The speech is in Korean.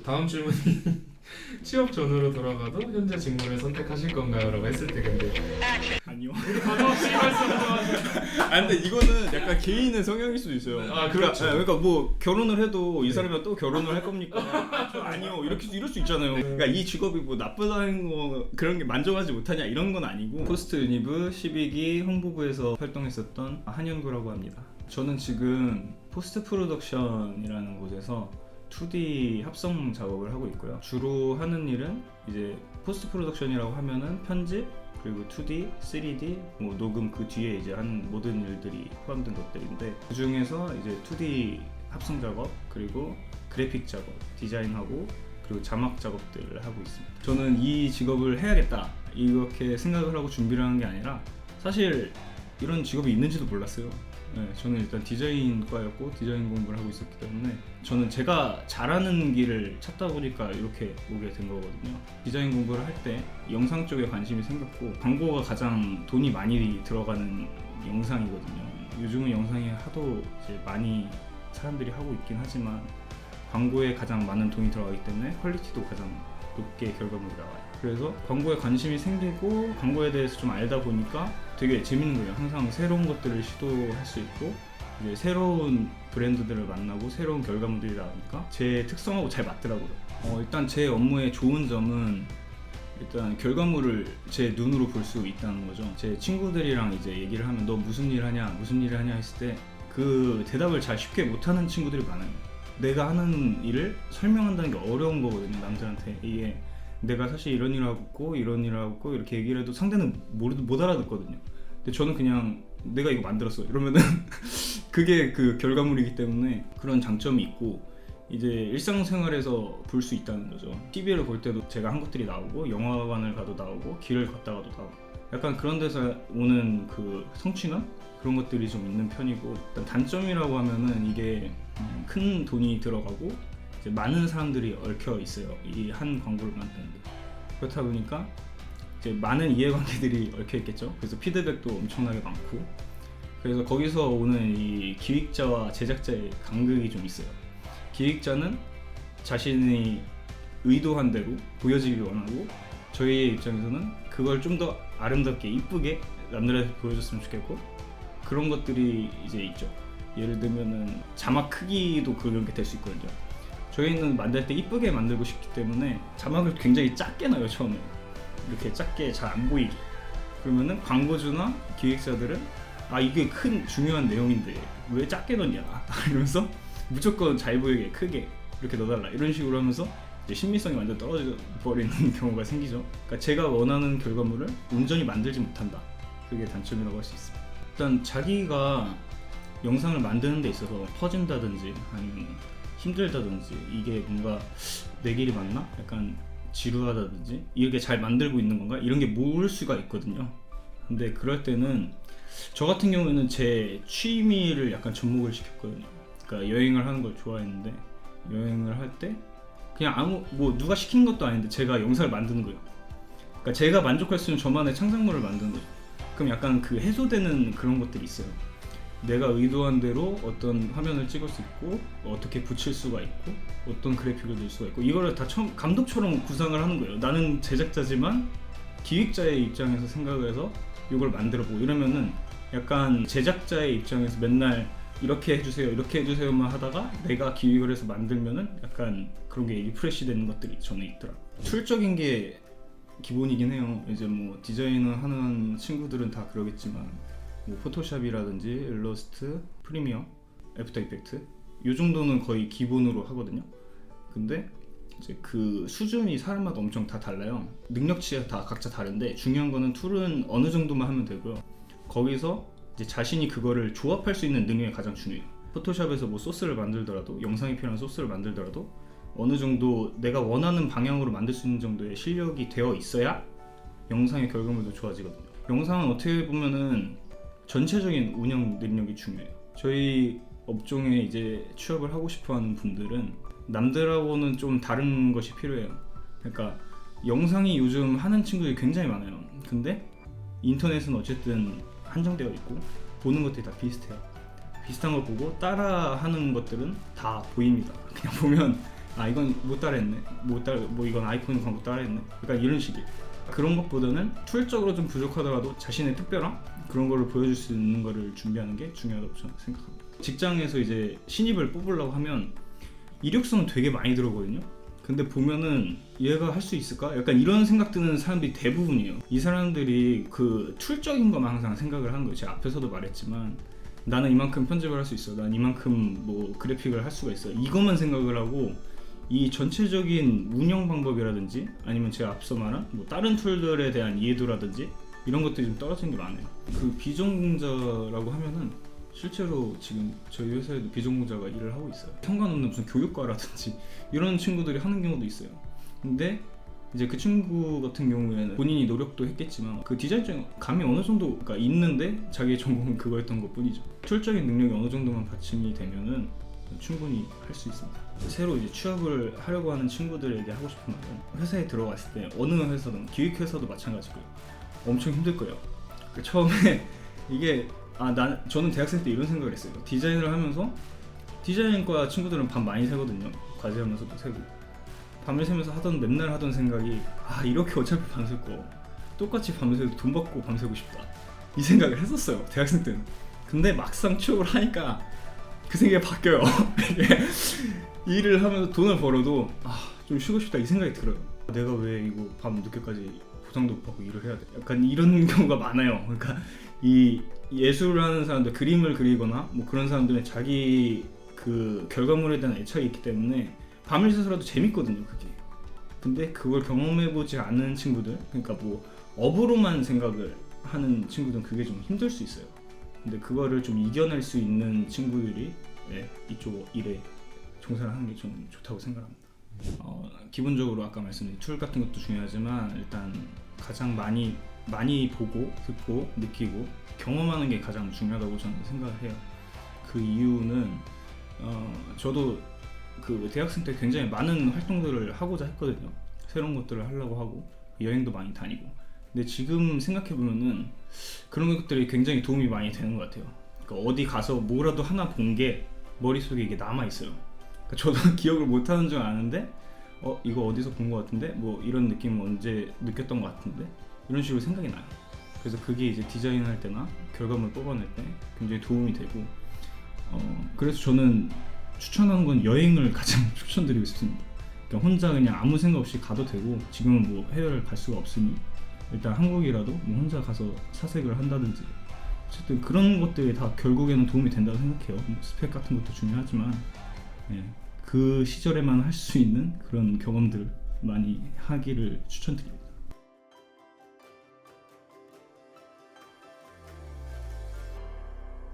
다음 질문이 취업 전으로 돌아가도 현재 직무를 선택하실 건가요? 라고 했을 때 근데 아니요. 가감없이 말씀하셔가지고 근데 이거는 약간 개인의 성향일 수도 있어요. 아, 그렇죠. 그러니까 뭐 결혼을 해도 이 사람이랑 또 결혼을 할 겁니까? 저 아니요. 이럴 수 있잖아요. 그러니까 이 직업이 뭐 나쁘다는 거 그런 게 만족하지 못하냐 이런 건 아니고 포스트 유니브 12기 홍보부에서 활동했었던 한현구라고 합니다. 저는 지금 포스트 프로덕션이라는 곳에서 2D 합성 작업을 하고 있고요. 주로 하는 일은 이제 포스트 프로덕션이라고 하면은 편집 그리고 2D, 3D, 뭐 녹음 그 뒤에 이제 하는 모든 일들이 포함된 것들인데 그 중에서 이제 2D 합성 작업 그리고 그래픽 작업, 디자인하고 그리고 자막 작업들을 하고 있습니다. 저는 이 직업을 해야겠다 이렇게 생각을 하고 준비를 하는 게 아니라 사실 이런 직업이 있는지도 몰랐어요. 네, 저는 일단 디자인과였고 디자인 공부를 하고 있었기 때문에 저는 제가 잘하는 길을 찾다 보니까 이렇게 오게 된 거거든요. 디자인 공부를 할 때 영상 쪽에 관심이 생겼고 광고가 가장 돈이 많이 들어가는 영상이거든요. 요즘은 영상이 하도 이제 많이 사람들이 하고 있긴 하지만 광고에 가장 많은 돈이 들어가기 때문에 퀄리티도 가장 높게 결과물이 나와요. 그래서 광고에 관심이 생기고 광고에 대해서 좀 알다 보니까 되게 재밌는 거예요. 항상 새로운 것들을 시도할 수 있고 이제 새로운 브랜드들을 만나고 새로운 결과물들이 나오니까 제 특성하고 잘 맞더라고요. 일단 제 업무의 좋은 점은 일단 결과물을 제 눈으로 볼 수 있다는 거죠. 제 친구들이랑 이제 얘기를 하면 너 무슨 일 하냐 했을 때 그 대답을 잘 쉽게 못하는 친구들이 많아요. 내가 하는 일을 설명한다는 게 어려운 거거든요, 남들한테. 이게 내가 사실 이런 일을 하고 있고 이런 일을 하고 있고 이렇게 얘기를 해도 상대는 못 알아듣거든요. 근데 저는 그냥 내가 이거 만들었어 이러면은 그게 그 결과물이기 때문에 그런 장점이 있고 이제 일상생활에서 볼 수 있다는 거죠. TV를 볼 때도 제가 한 것들이 나오고 영화관을 가도 나오고 길을 걷다가도 나오고 약간 그런 데서 오는 그 성취감? 그런 것들이 좀 있는 편이고 일단 단점이라고 하면은 이게 큰 돈이 들어가고 이제 많은 사람들이 얽혀 있어요. 이 한 광고를 만드는데 그렇다 보니까 이제 많은 이해관계들이 얽혀 있겠죠. 그래서 피드백도 엄청나게 많고 그래서 거기서 오는 이 기획자와 제작자의 간극이 좀 있어요. 기획자는 자신이 의도한 대로 보여지길 원하고 저희의 입장에서는 그걸 좀 더 아름답게 이쁘게 남들한테 보여줬으면 좋겠고 그런 것들이 이제 있죠. 예를 들면은 자막 크기도 그런 게 될 수 있거든요. 저희는 만들 때 이쁘게 만들고 싶기 때문에 자막을 굉장히 작게 넣어요. 처음에 이렇게 작게 잘 안 보이게. 그러면은 광고주나 기획사들은 아 이게 큰 중요한 내용인데 왜 작게 넣냐 이러면서 무조건 잘 보이게 크게 이렇게 넣어달라 이런 식으로 하면서 이제 신빙성이 완전 떨어져 버리는 경우가 생기죠. 그러니까 제가 원하는 결과물을 온전히 만들지 못한다. 그게 단점이라고 할 수 있습니다. 일단 자기가 영상을 만드는 데 있어서 퍼진다든지 아니면 힘들다든지 이게 뭔가 내 길이 맞나? 약간 지루하다든지 이렇게 잘 만들고 있는 건가? 이런 게 모를 수가 있거든요. 근데 그럴 때는 저 같은 경우에는 제 취미를 약간 접목을 시켰거든요. 그러니까 여행을 하는 걸 좋아했는데 여행을 할 때 그냥 뭐 누가 시킨 것도 아닌데 제가 영상을 만드는 거예요. 그러니까 제가 만족할 수 있는 저만의 창작물을 만드는 거죠. 그럼 약간 그 해소되는 그런 것들이 있어요. 내가 의도한 대로 어떤 화면을 찍을 수 있고 어떻게 붙일 수가 있고 어떤 그래픽을 넣을 수가 있고 이거를 다 감독처럼 구상을 하는 거예요. 나는 제작자지만 기획자의 입장에서 생각을 해서 이걸 만들어보고 이러면은 약간 제작자의 입장에서 맨날 이렇게 해주세요만 하다가 내가 기획을 해서 만들면은 약간 그런 게 리프레시 되는 것들이 저는 있더라고요. 툴적인 게 기본이긴 해요. 이제 뭐 디자인을 하는 친구들은 다 그러겠지만 뭐 포토샵이라든지 일러스트, 프리미어, 애프터 이펙트 이 정도는 거의 기본으로 하거든요. 근데 이제 그 수준이 사람마다 엄청 다 달라요. 능력치가 다 각자 다른데 중요한 거는 툴은 어느 정도만 하면 되고요. 거기서 이제 자신이 그거를 조합할 수 있는 능력이 가장 중요해요. 포토샵에서 뭐 소스를 만들더라도 영상에 필요한 소스를 만들더라도 어느 정도 내가 원하는 방향으로 만들 수 있는 정도의 실력이 되어 있어야 영상의 결과물도 좋아지거든요. 영상은 어떻게 보면은 전체적인 운영 능력이 중요해요. 저희 업종에 이제 취업을 하고 싶어하는 분들은 남들하고는 좀 다른 것이 필요해요. 그러니까 영상이 요즘 하는 친구들이 굉장히 많아요. 근데 인터넷은 어쨌든 한정되어 있고 보는 것들이 다 비슷해요. 비슷한 걸 보고 따라하는 것들은 다 보입니다. 그냥 보면 아 이건 못 따라했네, 뭐 이건 아이폰 광고 따라했네, 약간 이런 식의 그런 것보다는 툴적으로 좀 부족하더라도 자신의 특별함 그런 거를 보여줄 수 있는 거를 준비하는 게 중요하다고 저는 생각합니다. 직장에서 이제 신입을 뽑으려고 하면 이력서는 되게 많이 들어오거든요. 근데 보면은 얘가 할 수 있을까? 약간 이런 생각 드는 사람들이 대부분이에요. 이 사람들이 그 툴적인 것만 항상 생각을 하는 거예요. 제가 앞에서도 말했지만 나는 이만큼 편집을 할 수 있어, 난 이만큼 뭐 그래픽을 할 수가 있어, 이것만 생각을 하고 이 전체적인 운영 방법이라든지 아니면 제가 앞서 말한 뭐 다른 툴들에 대한 이해도라든지 이런 것들이 좀 떨어지는 게 많아요. 그 비전공자라고 하면은 실제로 지금 저희 회사에도 비전공자가 일을 하고 있어요. 상관없는 무슨 교육과라든지 이런 친구들이 하는 경우도 있어요. 근데 이제 그 친구 같은 경우에는 본인이 노력도 했겠지만 그 디자인 쪽 감이 어느 정도가 있는데 자기의 전공은 그거였던 것 뿐이죠. 툴적인 능력이 어느 정도만 받침이 되면은 충분히 할 수 있습니다. 새로 이제 취업을 하려고 하는 친구들에게 하고 싶은 말은 회사에 들어갔을 때 어느 회사든 기획회사도 마찬가지고요. 엄청 힘들 거예요. 처음에 이게 저는 대학생 때 이런 생각을 했어요. 디자인을 하면서 디자인과 친구들은 밤 많이 새거든요. 과제하면서도 새고 밤을 새면서 맨날 하던 생각이 이렇게 어차피 밤샐 거 똑같이 밤새도 돈 받고 밤새고 싶다 이 생각을 했었어요. 대학생 때는. 근데 막상 취업을 하니까 그 생각이 바뀌어요. 일을 하면서 돈을 벌어도 좀 쉬고 싶다 이 생각이 들어요. 내가 왜 이거 밤 늦게까지 보상도 못 받고 일을 해야 돼? 약간 이런 경우가 많아요. 그러니까 이 예술을 하는 사람들, 그림을 그리거나 뭐 그런 사람들은 자기 그 결과물에 대한 애착이 있기 때문에 밤을 새서라도 재밌거든요, 그게. 근데 그걸 경험해보지 않은 친구들, 그러니까 뭐 업으로만 생각을 하는 친구들은 그게 좀 힘들 수 있어요. 근데 그거를 좀 이겨낼 수 있는 친구들이 이쪽 일에 종사를 하는 게 좀 좋다고 생각합니다. 기본적으로 아까 말씀드린 툴 같은 것도 중요하지만 일단 가장 많이 보고 듣고 느끼고 경험하는 게 가장 중요하다고 저는 생각을 해요. 그 이유는 저도 그 대학생 때 굉장히 많은 활동들을 하고자 했거든요. 새로운 것들을 하려고 하고 여행도 많이 다니고. 근데 지금 생각해보면은 그런 것들이 굉장히 도움이 많이 되는 것 같아요. 그러니까 어디 가서 뭐라도 하나 본 게 머릿속에 이게 남아있어요. 그러니까 저도 기억을 못하는 줄 아는데 이거 어디서 본 것 같은데? 뭐 이런 느낌 언제 느꼈던 것 같은데? 이런 식으로 생각이 나요. 그래서 그게 이제 디자인할 때나 결과물 뽑아낼 때 굉장히 도움이 되고 그래서 저는 추천하는 건 여행을 가장 추천드리고 싶습니다. 그러니까 혼자 그냥 아무 생각 없이 가도 되고 지금은 뭐 해외를 갈 수가 없으니 일단 한국이라도 뭐 혼자 가서 사색을 한다든지 어쨌든 그런 것들이 다 결국에는 도움이 된다고 생각해요. 뭐 스펙 같은 것도 중요하지만 그 시절에만 할 수 있는 그런 경험들 많이 하기를 추천드립니다.